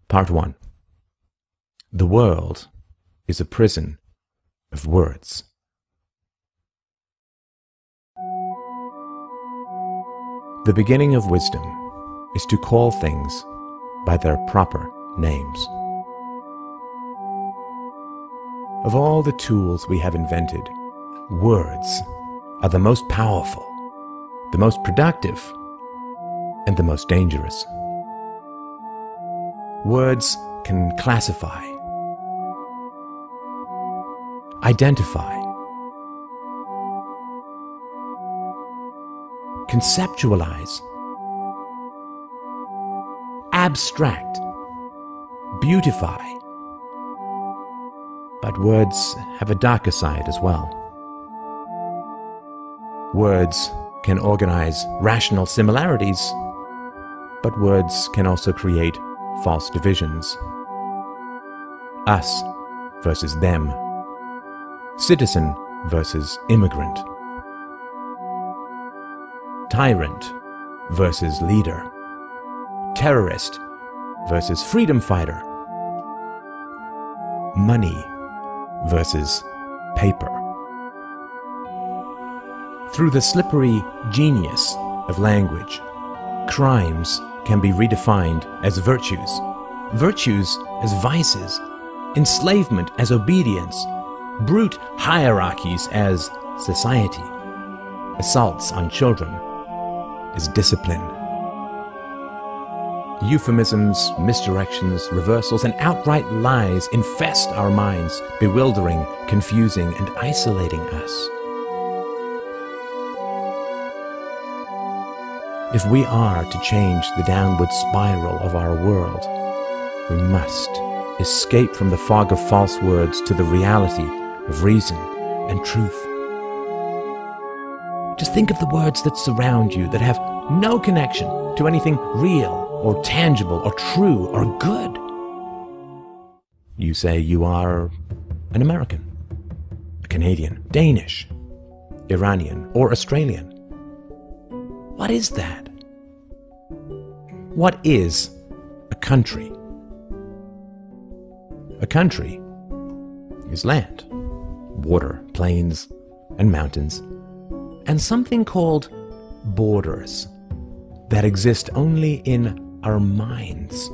Part 1. The world is a prison of words. The beginning of wisdom is to call things by their proper names. Of all the tools we have invented, words are the most powerful, the most productive, and the most dangerous. Words can classify, identify, conceptualize, abstract, beautify. But words have a darker side as well. Words can organize rational similarities, but words can also create false divisions. Us versus them. Citizen versus immigrant. Tyrant versus leader. Terrorist versus freedom fighter. Money versus paper. Through the slippery genius of language, crimes can be redefined as virtues, virtues as vices, enslavement as obedience, brute hierarchies as society, assaults on children as discipline. Euphemisms, misdirections, reversals, and outright lies infest our minds, bewildering, confusing, and isolating us. If we are to change the downward spiral of our world, we must escape from the fog of false words to the reality of reason and truth. Just think of the words that surround you that have no connection to anything real or tangible or true or good. You say you are an American, a Canadian, Danish, Iranian, or Australian. What is that? What is a country? A country is land, water, plains, and mountains, and something called borders that exist only in our minds,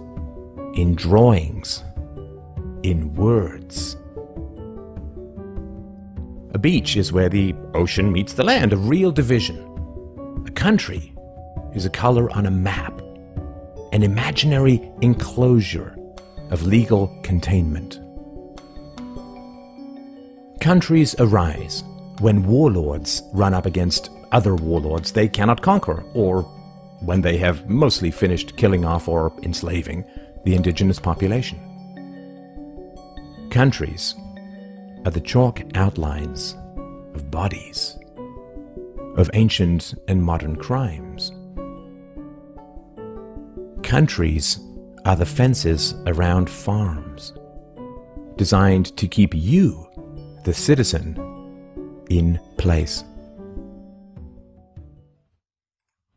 in drawings, in words. A beach is where the ocean meets the land, a real division. A country is a color on a map, an imaginary enclosure of legal containment. Countries arise when warlords run up against other warlords they cannot conquer, or when they have mostly finished killing off or enslaving the indigenous population. Countries are the chalk outlines of bodies, of ancient and modern crimes. Countries are the fences around farms, designed to keep you, the citizen, in place.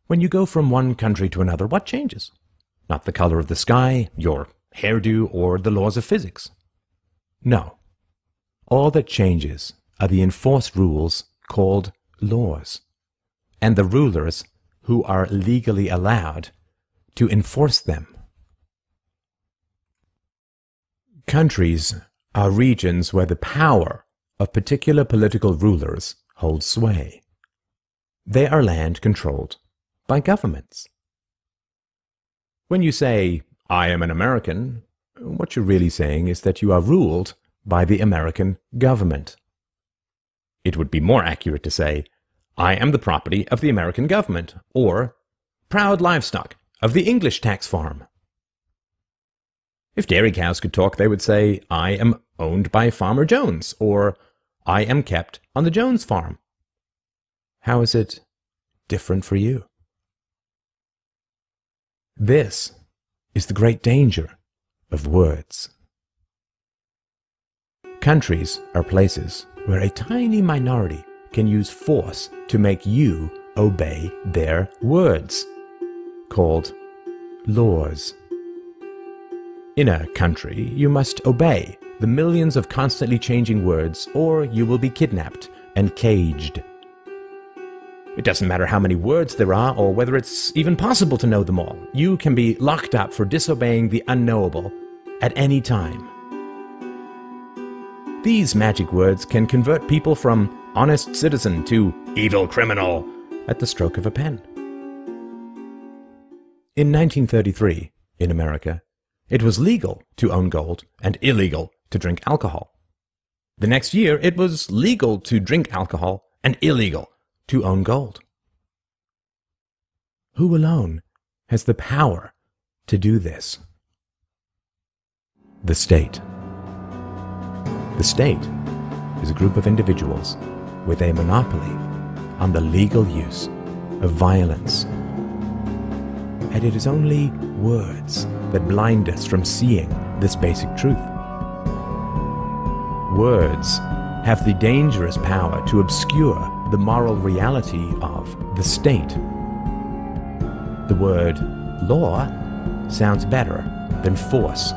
When you go from one country to another, what changes? Not the color of the sky, your hairdo, or the laws of physics. No. All that changes are the enforced rules called laws, and the rulers who are legally allowed to enforce them. Countries are regions where the power of particular political rulers holds sway. They are land controlled by governments. When you say, "I am an American," what you're really saying is that you are ruled by the American government. It would be more accurate to say, "I am the property of the American government," or "proud livestock of the English tax farm." If dairy cows could talk, they would say, "I am owned by Farmer Jones," or "I am kept on the Jones farm." How is it different for you? This is the great danger of words. Countries are places where a tiny minority can use force to make you obey their words, called laws. In a country, you must obey the millions of constantly changing words, or you will be kidnapped and caged. It doesn't matter how many words there are, or whether it's even possible to know them all. You can be locked up for disobeying the unknowable at any time. These magic words can convert people from honest citizen to evil criminal at the stroke of a pen. In 1933, in America, it was legal to own gold and illegal to drink alcohol. The next year, it was legal to drink alcohol and illegal to own gold. Who alone has the power to do this? The state. The state is a group of individuals with a monopoly on the legal use of violence. And it is only words that blind us from seeing this basic truth. Words have the dangerous power to obscure the moral reality of the state. The word law sounds better than force.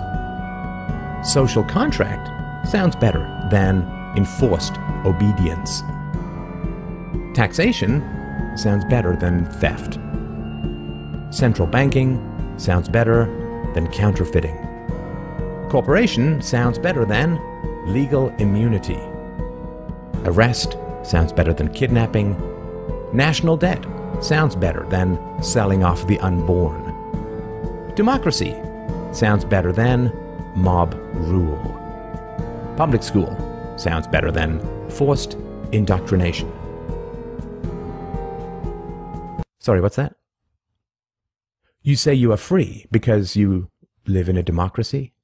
Social contract sounds better than enforced obedience. Taxation sounds better than theft. Central banking sounds better than counterfeiting. Corporation sounds better than legal immunity. Arrest sounds better than kidnapping. National debt sounds better than selling off the unborn. Democracy sounds better than mob rule. Public school sounds better than forced indoctrination. Sorry, what's that? You say you are free because you live in a democracy?